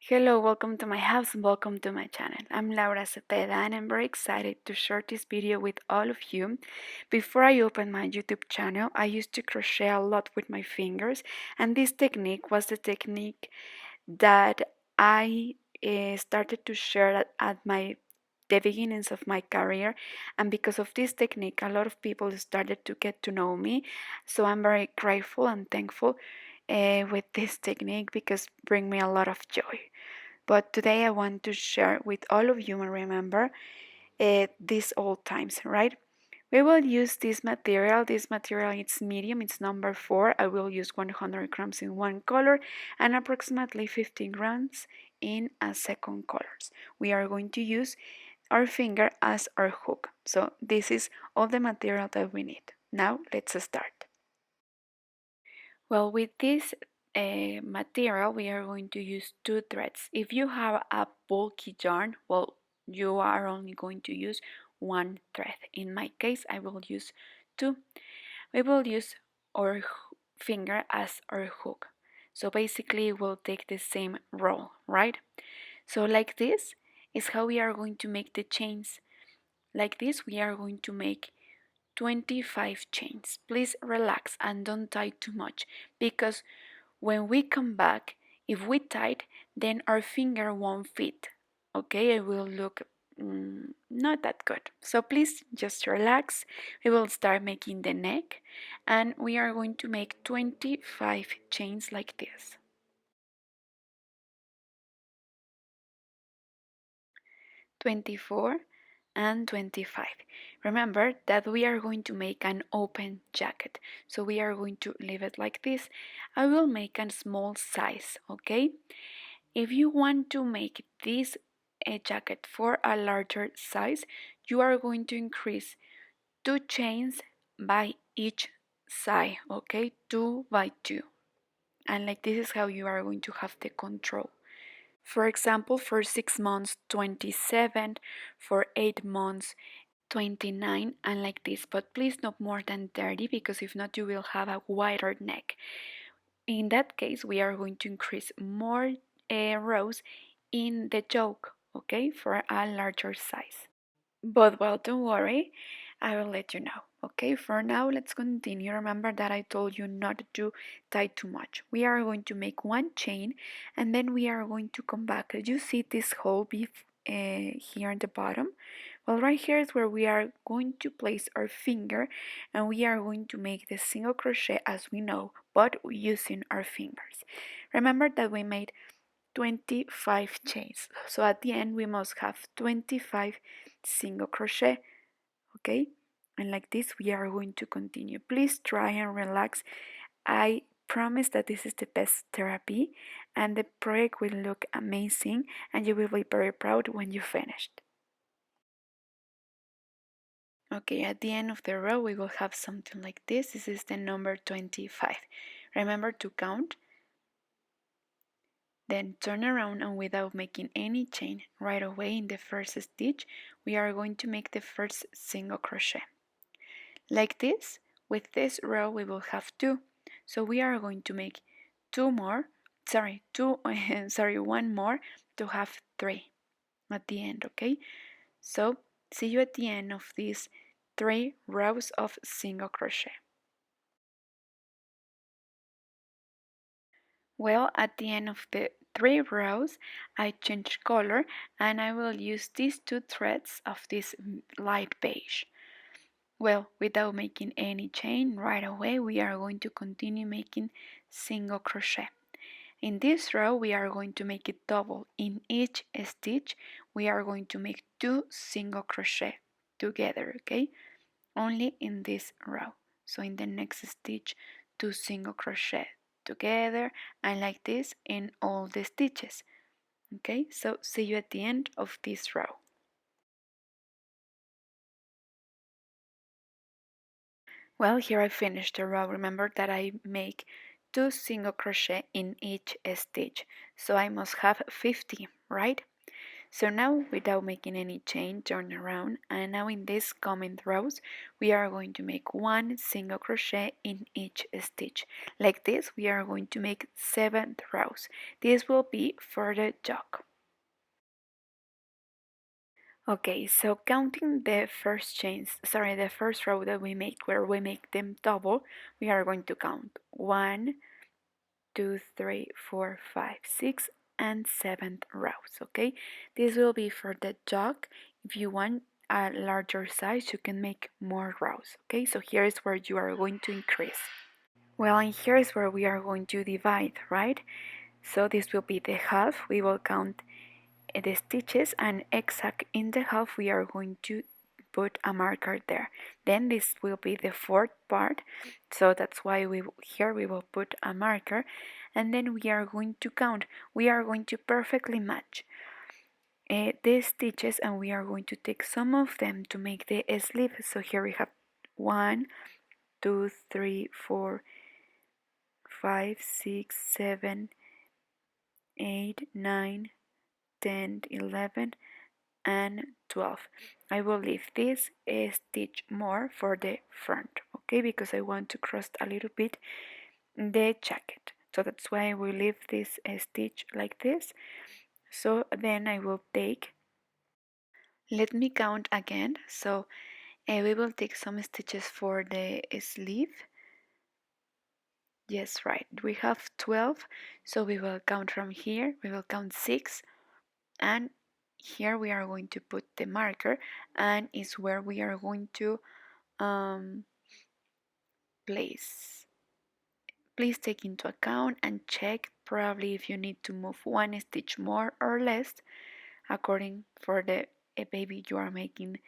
Hello, welcome to my house and welcome to my channel. I'm Laura Cepeda and I'm very excited to share this video with all of you. Before I opened my YouTube channel, I used to crochet a lot with my fingers, and this technique was the technique that I started to share at the beginnings of my career, and because of this technique a lot of people started to get to know me, so I'm very grateful and thankful with this technique because it brings me a lot of joy. But today I want to share with all of you and remember these old times, right? We will use this material. This material is medium, it's number 4. I will use 100 grams in one color and approximately 15 grams in a second colors. We are going to use our finger as our hook. So this is all the material that we need. Now let's start. Well, with this material, we are going to use 2 threads. If you have a bulky yarn, well, you are only going to use 1 thread. In my case, I will use 2. We will use our finger as our hook. So basically, we'll take the same roll, right? So like this is how we are going to make the chains. Like this, we are going to make 25 chains. Please relax and don't tie too much because when we come back, if we tight, then our finger won't fit. Okay, it will look not that good. So please just relax. We will start making the neck and we are going to make 25 chains like this. 24 and 25. Remember that we are going to make an open jacket, so we are going to leave it like this. I will make a small size, okay? If you want to make this jacket for a larger size, you are going to increase 2 chains by each side, okay? 2 by 2. And like this is how you are going to have the control. For example, for 6 months, 27, for 8 months, 29, and like this, but please not more than 30 because if not, you will have a wider neck. In that case, we are going to increase more rows in the yoke, okay, for a larger size. But well, don't worry, I will let you know. Okay, for now, let's continue. Remember that I told you not to tie too much. We are going to make 1 chain and then we are going to come back. You see this hole here at the bottom? Well, right here is where we are going to place our finger and we are going to make the single crochet as we know, but using our fingers. Remember that we made 25 chains, so at the end we must have 25 single crochet, okay? And like this we are going to continue. Please try and relax. I promise that this is the best therapy and the project will look amazing and you will be very proud when you finished. Okay, at the end of the row we will have something like this. This is the number 25. Remember to count. Then turn around and without making any chain right away in the first stitch, we are going to make the first single crochet. Like this, with this row we will have 2. So we are going to make 1 more to have 3 at the end, okay? So see you at the end of these 3 rows of single crochet. Well, at the end of the 3 rows, I change color and I will use these 2 threads of this light beige. Well, without making any chain right away, we are going to continue making single crochet. In this row, we are going to make it double. In each stitch, we are going to make 2 single crochet together, okay? Only in this row. So in the next stitch, 2 single crochet together and like this in all the stitches. Okay, so see you at the end of this row. Well, here I finished the row. Remember that I make 2 single crochet in each stitch, so I must have 50, right? So now, without making any chain, turn around, and now in this coming rows we are going to make one single crochet in each stitch. Like this we are going to make 7 rows. This will be for the yoke. Okay, so counting the the first row that we make, where we make them double, we are going to count 1, 2, 3, 4, 5, 6, and 7 rows. Okay, this will be for the yoke. If you want a larger size, you can make more rows. Okay, so here is where you are going to increase. Well, and here is where we are going to divide, right? So this will be the half. We will count the stitches, and exact in the half we are going to put a marker there. Then this will be the fourth part, so that's why here we will put a marker, and then we are going to count. We are going to perfectly match the stitches, and we are going to take some of them to make the sleeve. So here we have 1, 2, 3, 4, 5, 6, 7, 8, 9, 10, 11, and 12. I will leave this stitch more for the front, okay, because I want to cross a little bit the jacket. So that's why I will leave this stitch like this. So then I will take, let me count again. So we will take some stitches for the sleeve. Yes, right, we have 12, so we will count from here. We will count 6, and here we are going to put the marker, and is where we are going to place. Please take into account and check probably if you need to move one stitch more or less according for the baby you are making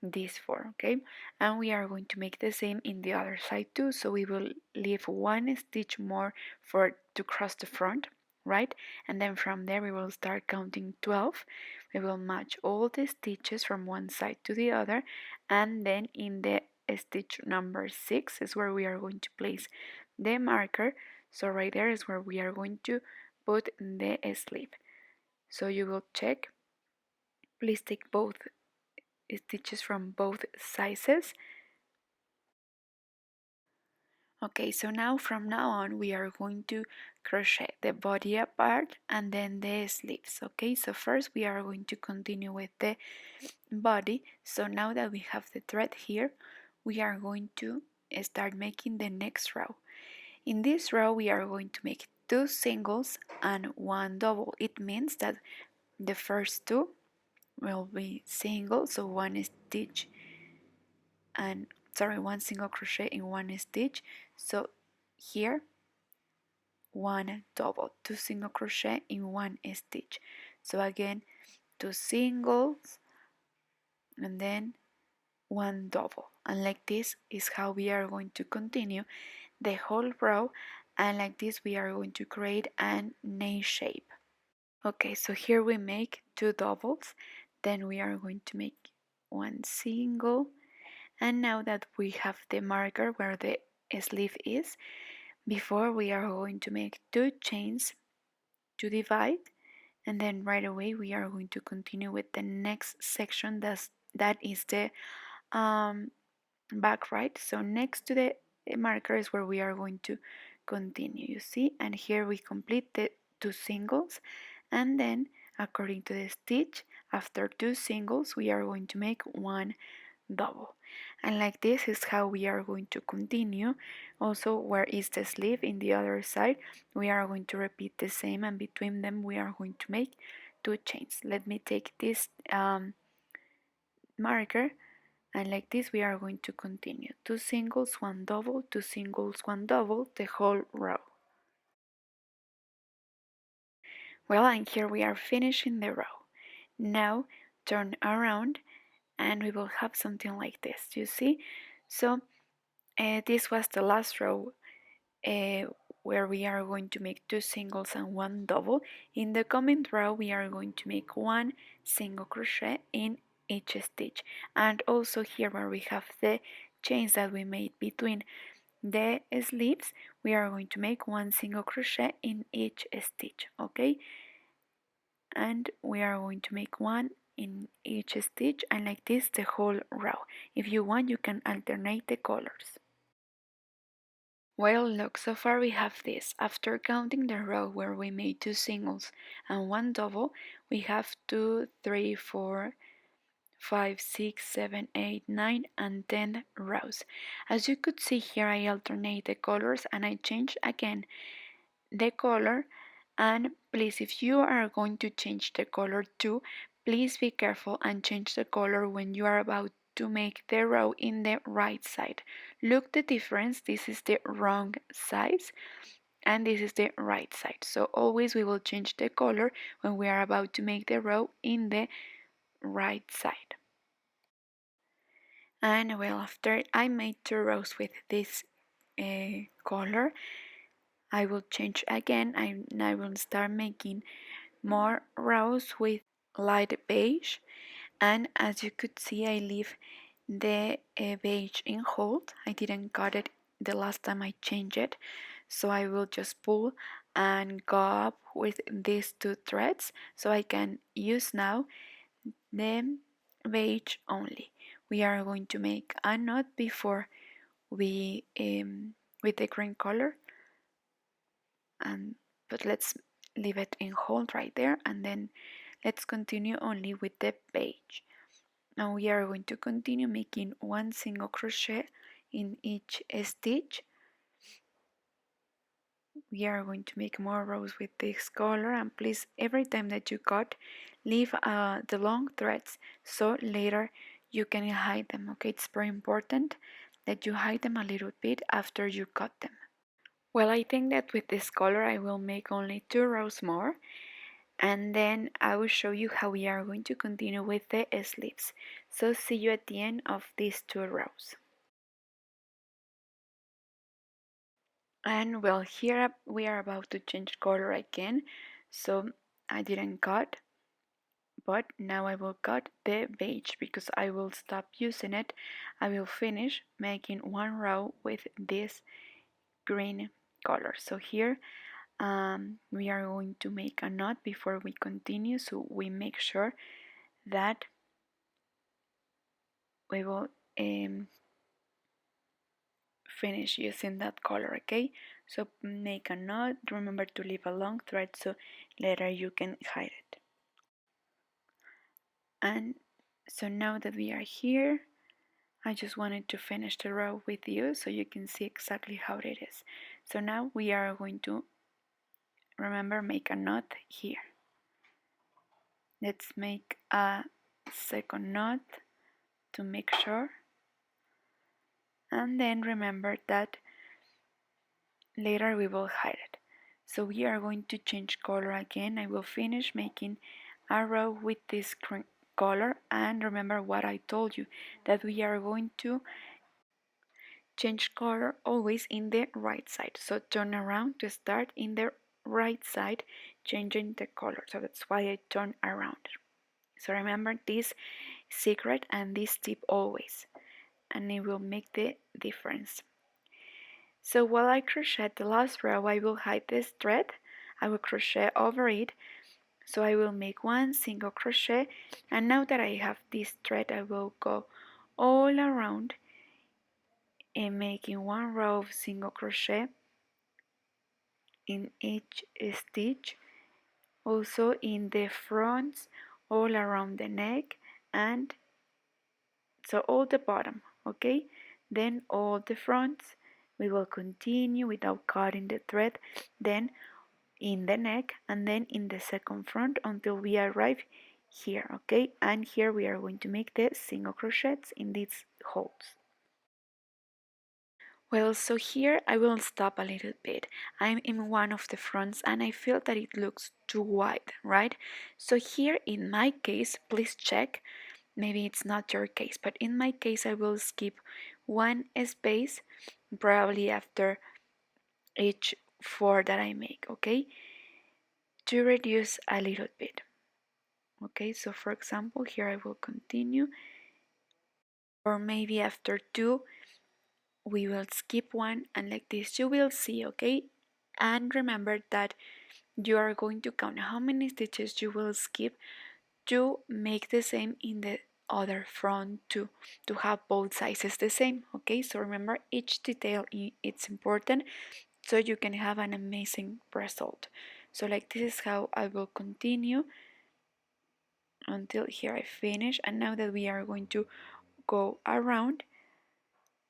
this for. Okay, and we are going to make the same in the other side too, so we will leave one stitch more for to cross the front, right? And then from there we will start counting 12. We will match all the stitches from one side to the other, and then in the stitch number 6 is where we are going to place the marker. So right there is where we are going to put the sleeve. So you will check. Please take both stitches from both sizes. Okay, so now from now on we are going to crochet the body apart and then the sleeves. Okay, so first we are going to continue with the body. So now that we have the thread here, we are going to start making the next row. In this row we are going to make 2 singles and 1 double. It means that the first 2 will be single, so 1 stitch and 1 single crochet in 1 stitch. So here 1 double, 2 single crochet in 1 stitch. So again 2 singles and then 1 double, and like this is how we are going to continue the whole row, and like this we are going to create an A shape. Okay, so here we make 2 doubles, then we are going to make 1 single, and now that we have the marker where the sleeve is, before we are going to make 2 chains to divide, and then right away we are going to continue with the next section. That is the back, right? So next to the marker is where we are going to continue, you see, and here we complete the 2 singles, and then according to the stitch, after 2 singles we are going to make 1 double, and like this is how we are going to continue. Also, where is the sleeve in the other side, we are going to repeat the same, and between them we are going to make 2 chains. Let me take this marker, and like this we are going to continue 2 singles, 1 double, 2 singles, 1 double, the whole row. Well, and here we are finishing the row. Now turn around and we will have something like this, you see. So this was the last row uh, where we are going to make 2 singles and 1 double. In the coming row we are going to make 1 single crochet in each stitch, and also here where we have the chains that we made between the sleeves, we are going to make 1 single crochet in each stitch. Okay, and we are going to make one in each stitch, and like this the whole row. If you want, you can alternate the colors. Well, look, so far we have this. After counting the row where we made 2 singles and 1 double, we have 2, 3, 4, 5, 6, 7, 8, 9, and 10 rows. As you could see here, I alternate the colors and I change again the color. And please, if you are going to change the color too, please be careful and change the color when you are about to make the row in the right side. Look the difference. This is the wrong size and this is the right side. So always we will change the color when we are about to make the row in the right side. And well, after I made 2 rows with this color, I will change again and I will start making more rows with light beige. And as you could see, I leave the beige in hold. I didn't cut it the last time I changed it, so I will just pull and go up with these 2 threads so I can use now the beige only. We are going to make a knot before we with the green color, and but let's leave it in hold right there, and then let's continue only with the beige. Now we are going to continue making 1 single crochet in each stitch. We are going to make more rows with this color, and please, every time that you cut, leave the long threads so later you can hide them. Okay, it's very important that you hide them a little bit after you cut them. Well, I think that with this color I will make only 2 rows more, and then I will show you how we are going to continue with the sleeves. So see you at the end of these 2 rows. And well, here we are about to change color again, so I didn't cut, but now I will cut the beige because I will stop using it. I will finish making 1 row with this green color. So here we are going to make a knot before we continue, so we make sure that we will finish using that color. Okay, so make a knot, remember to leave a long thread so later you can hide it. And so now that we are here, I just wanted to finish the row with you so you can see exactly how it is. So now we are going to, remember, make a knot here. Let's make a second knot to make sure, and then remember that later we will hide it. So we are going to change color again. I will finish making a row with this color, and remember what I told you, that we are going to change color always in the right side. So turn around to start in the right side changing the color. So that's why I turn around. So remember this secret and this tip always, and it will make the difference. So while I crochet the last row, I will hide this thread. I will crochet over it. So I will make 1 single crochet, and now that I have this thread, I will go all around and making 1 row of single crochet in each stitch, also in the fronts, all around the neck, and so all the bottom. Okay, then all the fronts. We will continue without cutting the thread, then in the neck, and then in the second front until we arrive here. Okay, and here we are going to make the single crochets in these holes. Well, so here I will stop a little bit. I'm in one of the fronts and I feel that it looks too wide, right? So here in my case, please check, maybe it's not your case, but in my case I will skip 1 space probably after each 4 that I make, okay? To reduce a little bit. Okay, so for example, here I will continue, or maybe after 2 we will skip 1, and like this you will see. Okay, and remember that you are going to count how many stitches you will skip to make the same in the other front to have both sizes the same. Okay, so remember, each detail it's important so you can have an amazing result. So like this is how I will continue until here I finish. And now that we are going to go around,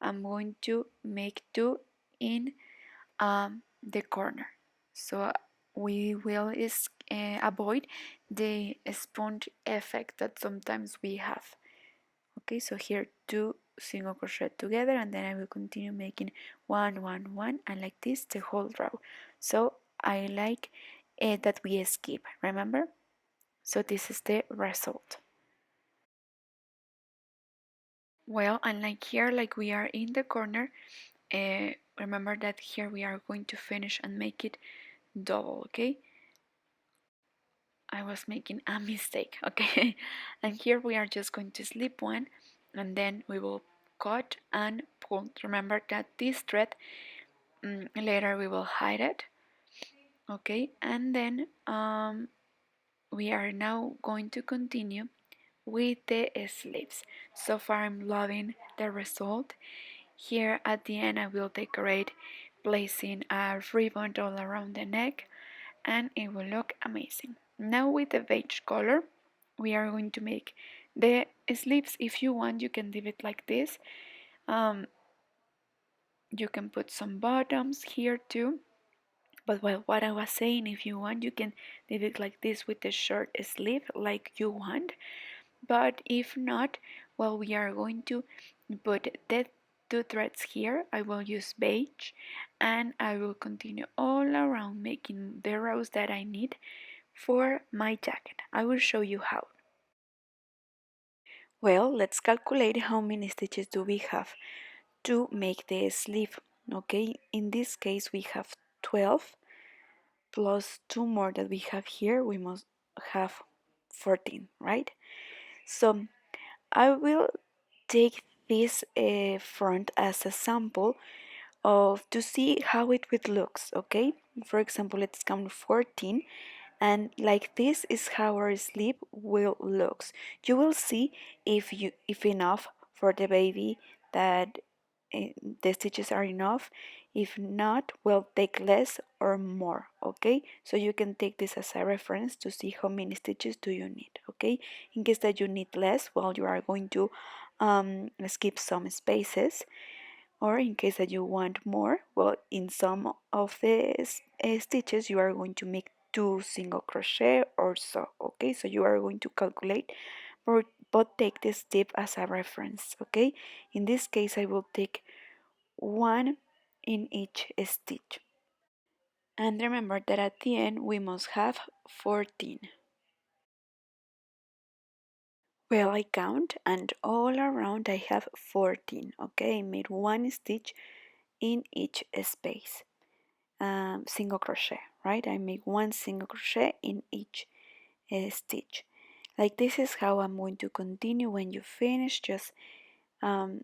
I'm going to make two in the corner, so we will avoid the sponge effect that sometimes we have. Okay, so here two single crochet together, and then I will continue making one, one, one, and like this the whole row. So I like that we skip, remember? So this is the result. Well, and like here, like we are in the corner, remember that here we are going to finish and make it double. Okay, I was making a mistake. Okay, and here we are just going to slip one, and then we will cut and pull. Remember that this thread, later we will hide it. Okay, and then we are now going to continue with the sleeves. So far I'm loving the result. Here at the end I will decorate placing a ribbon all around the neck, and it will look amazing. Now with the beige color we are going to make the sleeves. If you want, you can leave it like this. You can put some bottoms here too, but well, what I was saying, if you want, you can leave it like this with the short sleeve like you want. But if not, well, we are going to put the two threads here. I will use beige, and I will continue all around making the rows that I need for my jacket. I will show you how. Well, let's calculate how many stitches do we have to make the sleeve. Okay, in this case we have 12 plus two more that we have here. We must have 14, right? So I will take this front as a sample of to see how it would looks. Okay, for example, let's count 14, and like this is how our sleeve will looks. You will see if enough for the baby, that the stitches are enough. If not, we'll take less or more. Okay, so you can take this as a reference to see how many stitches do you need. Okay, in case that you need less, well, you are going to skip some spaces, or in case that you want more, well, in some of the stitches you are going to make two single crochet or so. Okay, so you are going to calculate, but take this tip as a reference. Okay, in this case I will take one in each stitch, and remember that at the end we must have 14. Well, I count, and all around I have 14. Okay, I made one stitch in each space. Single crochet, right? I make one single crochet in each stitch. Like this is how I'm going to continue. When you finish, just um,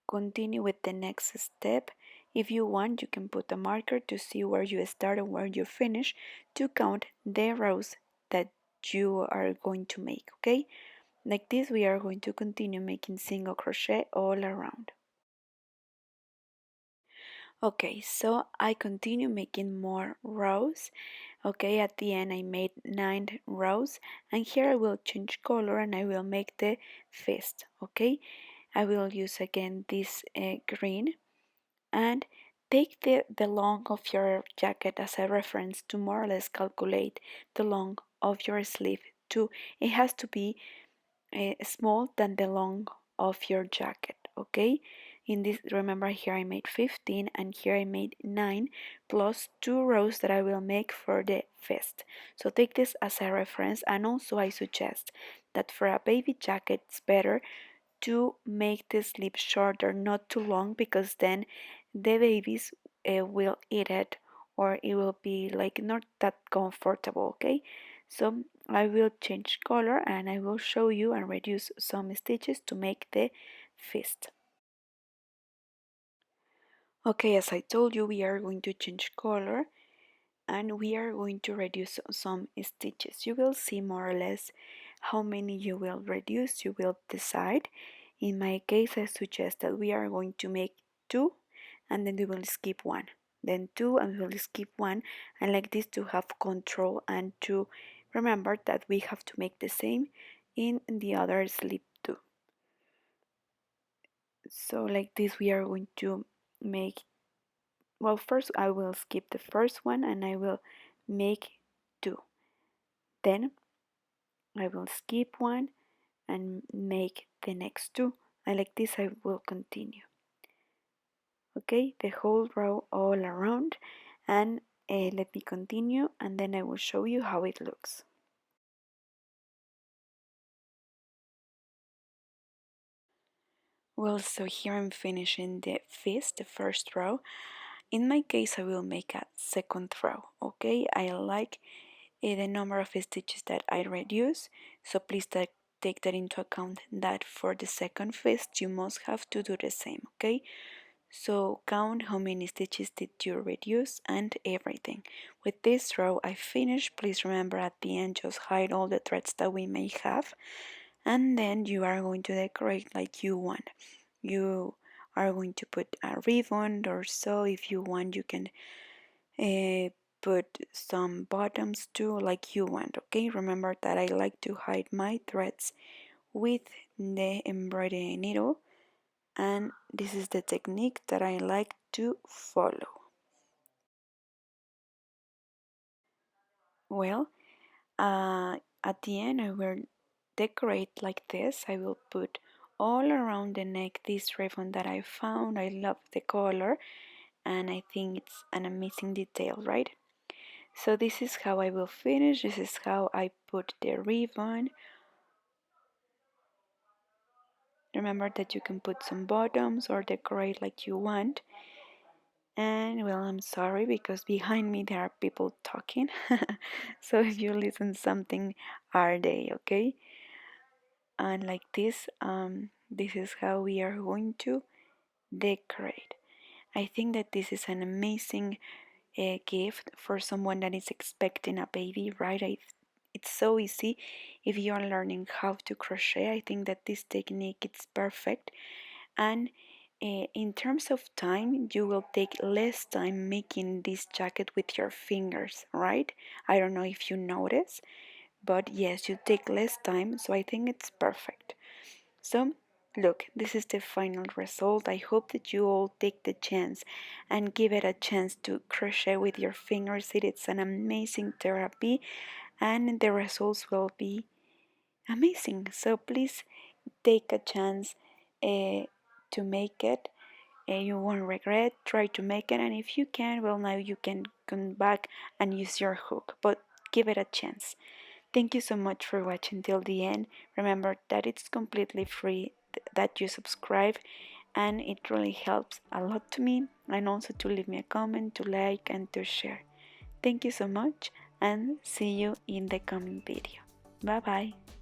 continue with the next step. If you want, you can put a marker to see where you start and where you finish, to count the rows that you are going to make. Okay, like this we are going to continue making single crochet all around. Okay, so I continue making more rows. Okay, at the end I made 9 rows, and here I will change color and I will make the fist. Okay, I will use again this green, and take the long of your jacket as a reference to more or less calculate the long of your sleeve too. It has to be small than the long of your jacket. Okay, in this, remember, here I made 15 and here I made 9 plus 2 rows that I will make for the vest. So take this as a reference, and also I suggest that for a baby jacket it's better to make the sleeve shorter, not too long, because then the babies will eat it, or it will be like not that comfortable. Okay, so I will change color and I will show you and reduce some stitches to make the fist. Okay, as I told you, we are going to change color, and we are going to reduce some stitches. You will see more or less how many you will reduce. You will decide. In my case, I suggest that we are going to make 2 and then we will skip 1, then 2 and we will skip 1, and like this to have control and to remember that we have to make the same in the other slip too. So like this we are going to make, well, first I will skip the first one and I will make 2, then I will skip 1 and make the next 2, and like this I will continue. Okay, the whole row all around, and let me continue and then I will show you how it looks. Well, so here I'm finishing the first row. In my case I will make a second row. Okay, I like the number of stitches that I reduce, so please take that into account, that for the second fist you must have to do the same. Okay, so count how many stitches did you reduce and everything. With this row I finished. Please remember at the end just hide all the threads that we may have, and then you are going to decorate like you want. You are going to put a ribbon or so. If you want you can put some bottoms too, like you want. Okay, remember that I like to hide my threads with the embroidery needle, and this is the technique that I like to follow. Well, at the end I will decorate like this. I will put all around the neck this ribbon that I found. I love the color and I think it's an amazing detail, right? So this is how I will finish. This is how I put the ribbon. Remember that you can put some bottoms or decorate like you want. And well, I'm sorry because behind me there are people talking. So if you listen something, are they okay? And like this, this is how we are going to decorate. I think that this is an amazing gift for someone that is expecting a baby, right? It's so easy if you are learning how to crochet. I think that this technique is perfect, and in terms of time, you will take less time making this jacket with your fingers, right? I don't know if you notice, but yes, you take less time, so I think it's perfect. So, look, this is the final result. I hope that you all take the chance and give it a chance to crochet with your fingers. It is an amazing therapy and the results will be amazing. So, please take a chance to make it. You won't regret. Try to make it, and if you can, well, now you can come back and use your hook, but give it a chance. Thank you so much for watching till the end. Remember that it's completely free, that you subscribe, and it really helps a lot to me, and also to leave me a comment, to like, and to share. Thank you so much, and see you in the coming video. Bye bye.